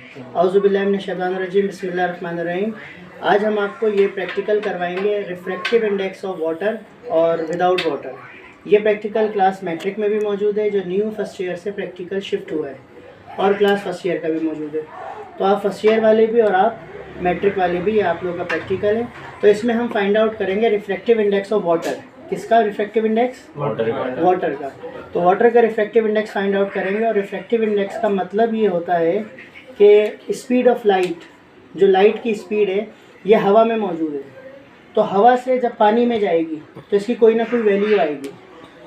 औज़ुबिल्लाहि मिनश्शैतानिर्रजीम बिस्मिल्लाहिर्रहमानिर्रहीम। आज हम आपको ये प्रैक्टिकल करवाएंगे रिफ्रैक्टिव इंडेक्स ऑफ वाटर और विदाउट वाटर। ये प्रैक्टिकल क्लास मैट्रिक में भी मौजूद है, जो न्यू फर्स्ट ईयर से प्रैक्टिकल शिफ्ट हुआ है, और क्लास फर्स्ट ईयर का भी मौजूद है। तो आप फर्स्ट ईयर वाले भी और आप मैट्रिक वाले भी, ये आप लोगों का प्रैक्टिकल है। तो इसमें हम फाइंड आउट करेंगे रिफ्रैक्टिव इंडेक्स ऑफ वाटर। किसका रिफ्रैक्टिव इंडेक्स? वाटर का। तो वाटर का रिफ्रैक्टिव इंडेक्स फाइंड आउट करेंगे। और रिफ्रैक्टिव इंडेक्स का मतलब ये होता है कि स्पीड ऑफ लाइट, जो लाइट की स्पीड है, ये हवा में मौजूद है। तो हवा से जब पानी में जाएगी तो इसकी कोई ना कोई वैल्यू आएगी।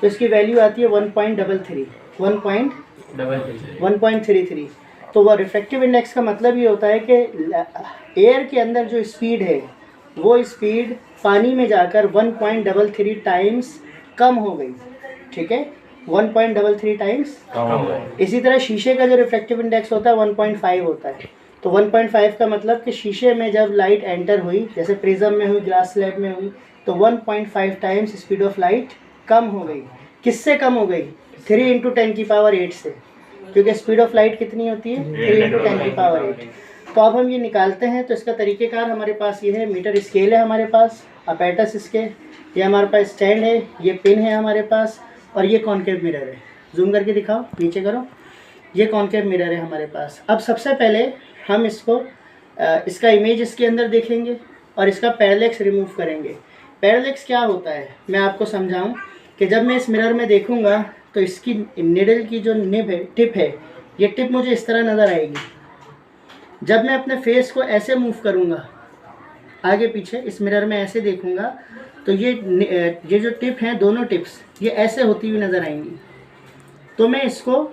तो इसकी वैल्यू आती है 1.33। तो वह रिफ्रैक्टिव इंडेक्स का मतलब ये होता है कि एयर के अंदर जो स्पीड है, वो स्पीड पानी में जाकर 1.33 टाइम्स कम हो गई। ठीक है, 1.33 टाइम्स कम हो गई। इसी तरह शीशे का जो रिफ्रैक्टिव इंडेक्स होता है 1.5 होता है। तो 1.5 का मतलब कि शीशे में जब लाइट एंटर हुई, जैसे प्रिज्म में हुई, ग्लास स्लैब में हुई, तो 1.5 टाइम्स स्पीड ऑफ लाइट कम हो गई। किससे कम हो गई? 3 × 10⁸ से, क्योंकि स्पीड ऑफ लाइट कितनी होती है? 3 × 10⁸। तो अब हम ये निकालते हैं। तो इसका तरीक़ेकार हमारे पास ये है। मीटर स्केल है हमारे पास, अपैरेटस स्केल, ये हमारे पास स्टैंड है, ये पिन है हमारे पास, और ये कॉनकेव मिरर है। जूम करके दिखाओ, नीचे करो। ये कॉनकेव मिरर है हमारे पास। अब सबसे पहले हम इसको इसका इमेज इसके अंदर देखेंगे और इसका पैरेलैक्स रिमूव करेंगे। पैरेलैक्स क्या होता है मैं आपको समझाऊं कि जब मैं इस मिरर में देखूंगा तो इसकी निडल की जो निब है, टिप है, ये टिप मुझे इस तरह नज़र आएगी। जब मैं अपने फेस को ऐसे मूव करूंगा आगे पीछे, इस मिरर में ऐसे देखूंगा, तो ये जो टिप हैं, दोनों टिप्स ये ऐसे होती हुई नज़र आएंगी। तो मैं इसको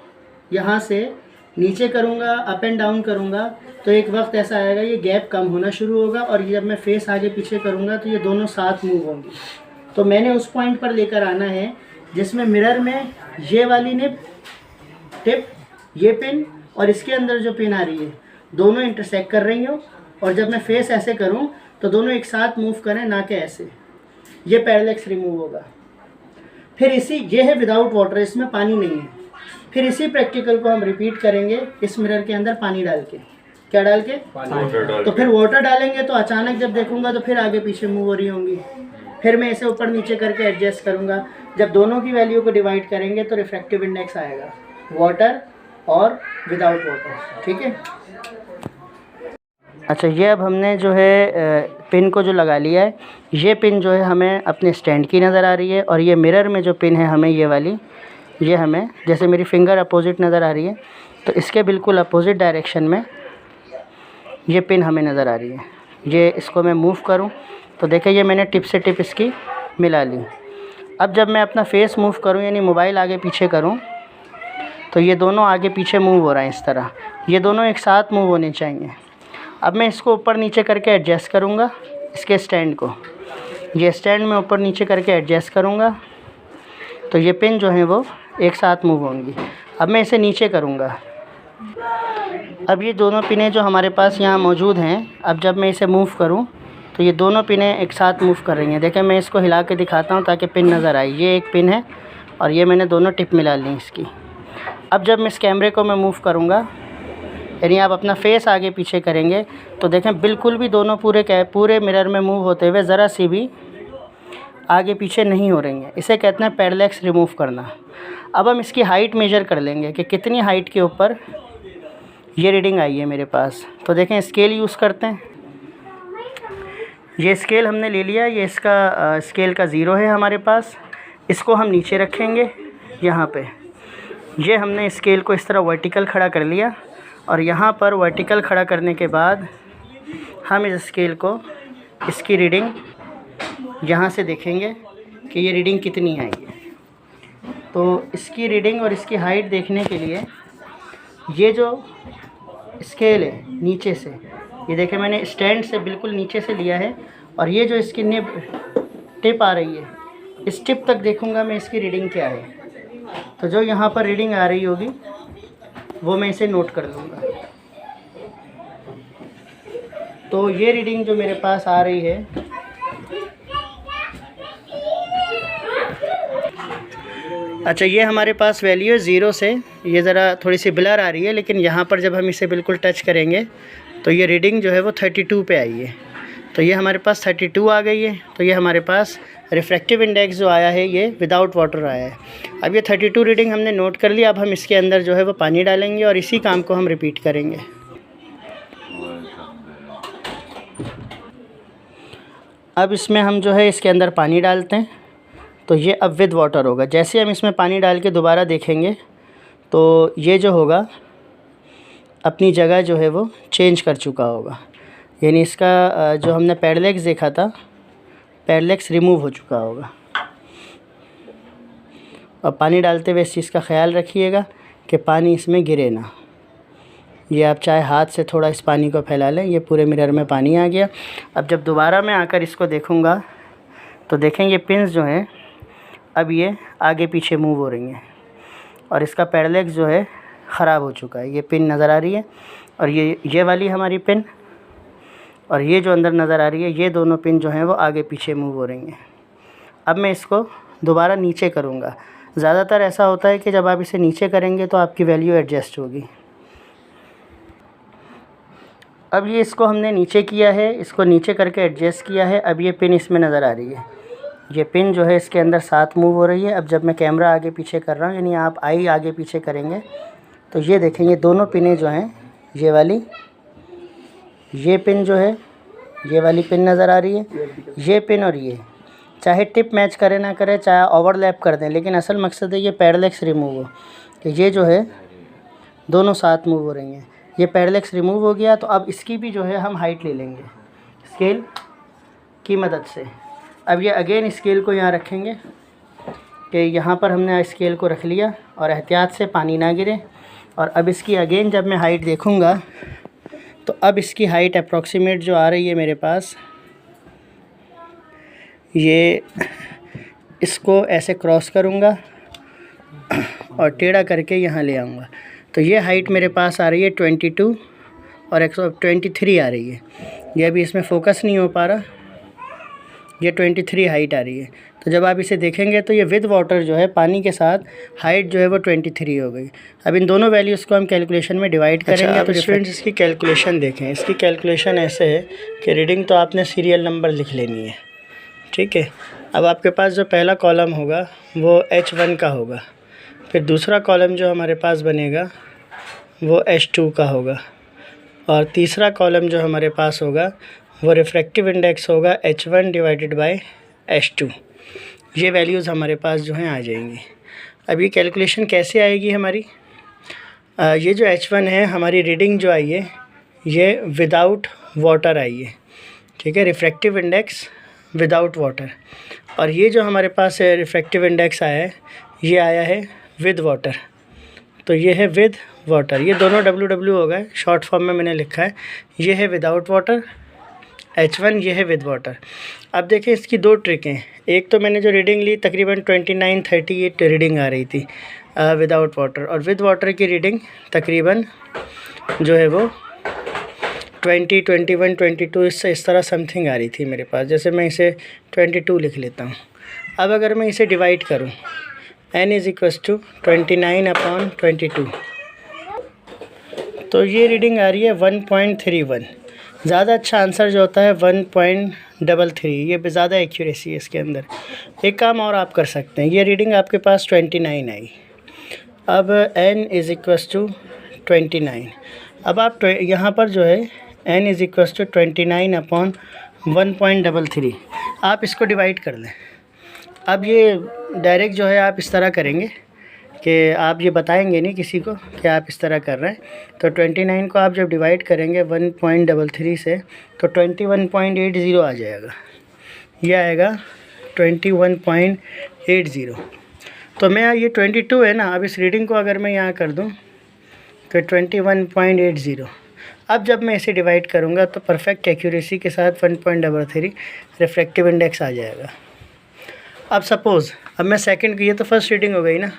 यहाँ से नीचे करूँगा, अप एंड डाउन करूँगा, तो एक वक्त ऐसा आएगा ये गैप कम होना शुरू होगा, और ये जब मैं फेस आगे पीछे करूँगा तो ये दोनों साथ मूव होंगी। तो मैंने उस पॉइंट पर लेकर आना है जिसमें मिरर में ये वाली निब, टिप, ये पिन और इसके अंदर जो पिन आ रही है, दोनों इंटरसेक्ट कर रही हो, और जब मैं फेस ऐसे करूं तो दोनों एक साथ मूव करें, ना कि ऐसे। ये पैरेलैक्स रिमूव होगा। फिर ये है विदाउट वाटर, इसमें पानी नहीं है। फिर इसी प्रैक्टिकल को हम रिपीट करेंगे इस मिरर के अंदर पानी डाल के। क्या डाल के? पानी। तो फिर वाटर डालेंगे तो अचानक जब देखूंगा तो फिर आगे पीछे मूव हो रही होंगी। फिर मैं इसे ऊपर नीचे करके एडजस्ट करूंगा। जब दोनों की वैल्यू को डिवाइड करेंगे तो रिफ्रैक्टिव इंडेक्स आएगा, वाटर और विदाउट वाटर। ठीक है। अच्छा, ये अब हमने जो है पिन को जो लगा लिया है, ये पिन जो है हमें अपने स्टैंड की नज़र आ रही है, और ये मिरर में जो पिन है हमें ये वाली, ये हमें, जैसे मेरी फिंगर अपोजिट नज़र आ रही है, तो इसके बिल्कुल अपोजिट डायरेक्शन में ये पिन हमें नज़र आ रही है। ये इसको मैं मूव करूं तो देखें, ये मैंने टिप से टिप इसकी मिला ली। अब जब मैं अपना फेस मूव करूं, यानी मोबाइल आगे पीछे करूं, तो ये दोनों आगे पीछे मूव हो रहे हैं इस तरह। ये दोनों एक साथ मूव होने चाहिए। अब मैं इसको ऊपर नीचे करके एडजस्ट करूँगा, इसके स्टैंड को, ये स्टैंड में ऊपर नीचे करके एडजस्ट करूँगा, तो ये पिन जो है वो एक साथ मूव होंगी। अब मैं इसे नीचे करूँगा। अब ये दोनों पिनें जो हमारे पास यहाँ मौजूद हैं, अब जब मैं इसे मूव करूँ तो ये दोनों पिनें एक साथ मूव कर रही हैं। देखें, मैं इसको हिला के दिखाता हूँ ताकि पिन नज़र आए। ये एक पिन है और ये मैंने दोनों टिप मिला ली इसकी। अब जब मैं इस कैमरे को मैं मूव करूँगा, यानी आप अपना फेस आगे पीछे करेंगे, तो देखें बिल्कुल भी दोनों पूरे मिरर में मूव होते हुए ज़रा सी भी आगे पीछे नहीं हो रही हैं। इसे कहते हैं पैरेलैक्स रिमूव करना। अब हम इसकी हाइट मेजर कर लेंगे कि कितनी हाइट के ऊपर ये रीडिंग आई है मेरे पास। तो देखें, स्केल यूज़ करते हैं। ये स्केल हमने ले लिया, ये इसका स्केल का 0 है हमारे पास। इसको हम नीचे रखेंगे यहाँ पे। ये हमने स्केल को इस तरह वर्टिकल खड़ा कर लिया, और यहाँ पर वर्टिकल खड़ा करने के बाद हम इस स्केल को, इसकी रीडिंग यहाँ से देखेंगे कि ये रीडिंग कितनी आई है। तो इसकी रीडिंग और इसकी हाइट देखने के लिए ये जो स्केल है नीचे से, ये देखें मैंने स्टैंड से बिल्कुल नीचे से लिया है, और ये जो इसकी निब टिप आ रही है, इस टिप तक देखूँगा मैं इसकी रीडिंग क्या है। तो जो यहाँ पर रीडिंग आ रही होगी वो मैं इसे नोट कर लूँगा। तो ये रीडिंग जो मेरे पास आ रही है, अच्छा, ये हमारे पास वैल्यू है 0 से, ये ज़रा थोड़ी सी ब्लर आ रही है, लेकिन यहाँ पर जब हम इसे बिल्कुल टच करेंगे तो ये रीडिंग जो है वो 32 पे आई है। तो ये हमारे पास 32 आ गई है। तो ये हमारे पास रिफ्रैक्टिव इंडेक्स जो आया है ये विदाउट वाटर आया है। अब ये 32 रीडिंग हमने नोट कर लिया। अब हम इसके अंदर जो है वो पानी डालेंगे और इसी काम को हम रिपीट करेंगे। अब इसमें हम जो है इसके अंदर पानी डालते हैं, तो ये अब विद वाटर होगा। जैसे हम इसमें पानी डाल के दोबारा देखेंगे तो ये जो होगा अपनी जगह जो है वो चेंज कर चुका होगा, यानी इसका जो हमने पैडलेक्स देखा था, पैडलेक्स रिमूव हो चुका होगा। और पानी डालते हुए इस चीज़ का ख्याल रखिएगा कि पानी इसमें गिरे ना। ये आप चाहे हाथ से थोड़ा इस पानी को फैला लें, ये पूरे मिरर में पानी आ गया। अब जब दोबारा मैं आकर इसको देखूँगा तो देखें ये पिन्स जो हैं अब ये आगे पीछे मूव हो रही हैं और इसका पैडलेक्स जो है ख़राब हो चुका है। ये पिन नज़र आ रही है और ये वाली हमारी पिन और ये जो अंदर नज़र आ रही है, ये दोनों पिन जो हैं वो आगे पीछे मूव हो रही हैं। अब मैं इसको दोबारा नीचे करूँगा। ज़्यादातर ऐसा होता है कि जब आप इसे नीचे करेंगे तो आपकी वैल्यू एडजस्ट होगी। अब ये इसको हमने नीचे किया है, इसको नीचे करके एडजस्ट किया है। अब ये पिन इसमें नज़र आ रही है, ये पिन जो है इसके अंदर साथ मूव हो रही है। अब जब मैं कैमरा आगे पीछे कर रहा हूँ, यानी आप आई आगे पीछे करेंगे तो ये देखेंगे दोनों पिनें जो हैं, ये वाली, ये पिन जो है, ये वाली पिन नज़र आ रही है, ये पिन और ये, चाहे टिप मैच करे ना करे, चाहे ओवरलैप कर दें, लेकिन असल मकसद है ये पैडलेक्स रिमूव हो। कि ये जो है दोनों साथ मूव हो रही हैं। ये पैडलेक्स रिमूव हो गया। तो अब इसकी भी जो है हम हाइट ले लेंगे स्केल की मदद से। अब ये अगेन स्केल को यहाँ रखेंगे कि यहाँ पर हमने स्केल को रख लिया और एहतियात से पानी ना गिरे। और अब इसकी अगेन जब मैं हाइट देखूँगा तो अब इसकी हाइट अप्रॉक्सीमेट जो आ रही है मेरे पास, ये इसको ऐसे क्रॉस करूँगा और टेढ़ा करके यहाँ ले आऊँगा। तो ये हाइट मेरे पास आ रही है 22 और 123 आ रही है। ये अभी इसमें फ़ोकस नहीं हो पा रहा, ये 23 हाइट आ रही है। तो जब आप इसे देखेंगे तो ये विद वाटर जो है पानी के साथ हाइट जो है वो 23 हो गई। अब इन दोनों वैल्यूज़ को हम कैलकुलेशन में डिवाइड करेंगे। तो स्टूडेंट्स इसकी कैलकुलेशन देखें। इसकी कैलकुलेशन ऐसे है कि रीडिंग तो आपने सीरियल नंबर लिख लेनी है, ठीक है। अब आपके पास जो पहला कॉलम होगा वो H1 का होगा, फिर दूसरा कॉलम जो हमारे पास बनेगा वो H2 का होगा और तीसरा कॉलम जो हमारे पास होगा वो रिफ्रैक्टिव इंडेक्स होगा H1 डिवाइडेड बाय H2। ये वैल्यूज़ हमारे पास जो हैं आ जाएंगी। अब ये कैलकुलेशन कैसे आएगी हमारी? ये जो H1 है हमारी रीडिंग जो आई है ये विदाउट वाटर आई है, ठीक है, रिफ्रैक्टिव इंडेक्स विदाउट वाटर। और ये जो हमारे पास रिफ्रैक्टिव इंडेक्स आया है ये आया है विद वाटर। तो ये है विद वाटर, ये दोनों WW हो गए, शॉर्ट फॉर्म में मैंने लिखा है। ये है विदाउट वाटर H1, ये है विद वाटर। अब देखें इसकी दो ट्रिकें। एक तो मैंने जो रीडिंग ली तकरीबन 29-38 रीडिंग आ रही थी विदाउट वाटर, और विद वाटर की रीडिंग तकरीबन जो है वो 20, 21, 22 इस तरह समथिंग आ रही थी मेरे पास। जैसे मैं इसे 22 लिख लेता हूँ। अब अगर मैं इसे डिवाइड करूँ, n = 29/22, तो ये रीडिंग आ रही है 1.31। ज़्यादा अच्छा आंसर जो होता है 1.33, ये ज़्यादा एक्यूरेसी है इसके अंदर। एक काम और आप कर सकते हैं, ये रीडिंग आपके पास 29 आई। अब n = 29। अब आप यहाँ पर जो है n = 29/1.33 आप इसको डिवाइड कर लें। अब ये डायरेक्ट जो है आप इस तरह करेंगे कि आप ये बताएंगे नहीं किसी को कि आप इस तरह कर रहे हैं। तो 29 को आप जब डिवाइड करेंगे 1.33 से तो 21.80 आ जाएगा। ये आएगा 21.80। तो मैं ये 22 है ना, अब इस रीडिंग को अगर मैं यहाँ कर दूँ तो 21.80। अब जब मैं इसे डिवाइड करूँगा तो परफेक्ट एक्यूरेसी के साथ 1.33 रिफ्रैक्टिव इंडेक्स आ जाएगा। अब सपोज़ अब मैं सेकंड, ये तो फर्स्ट रीडिंग हो गई ना,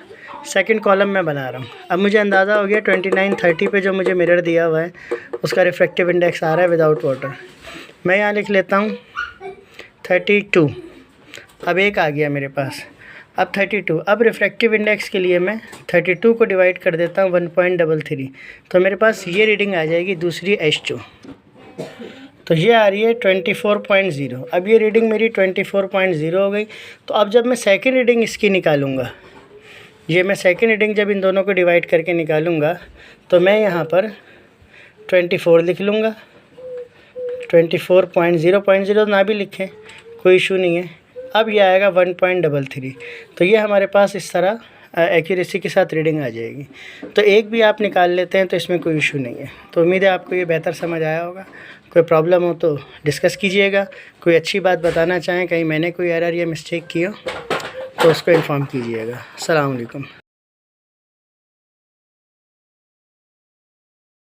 सेकंड कॉलम में बना रहा हूँ। अब मुझे अंदाज़ा हो गया 29-30 पे जो मुझे मिरर दिया हुआ है उसका रिफ्रैक्टिव इंडेक्स आ रहा है विदाउट वाटर। मैं यहाँ लिख लेता हूँ 32। अब एक आ गया मेरे पास। अब 32, अब रिफ्रैक्टिव इंडेक्स के लिए मैं 32 को डिवाइड कर देता हूँ 1.33, तो मेरे पास ये रीडिंग आ जाएगी दूसरी H2, तो ये आ रही है 24.0। अब ये रीडिंग मेरी 24.0 हो गई। तो अब जब मैं सेकंड रीडिंग इसकी निकालूंगा, ये मैं सेकंड रीडिंग जब इन दोनों को डिवाइड करके निकालूंगा तो मैं यहाँ पर 24 लिख लूँगा। 24.0 ना भी लिखें कोई इशू नहीं है। अब ये आएगा 1.33, तो ये हमारे पास इस तरह एक्यूरेसी के साथ रीडिंग आ जाएगी। तो एक भी आप निकाल लेते हैं तो इसमें कोई इशू नहीं है। तो उम्मीद है आपको ये बेहतर समझ आया होगा। कोई प्रॉब्लम हो तो डिस्कस कीजिएगा। कोई अच्छी बात बताना चाहें, कहीं मैंने कोई एरर या मिस्टेक की हो तो उसको इन्फॉर्म कीजिएगा। अस्सलाम वालेकुम।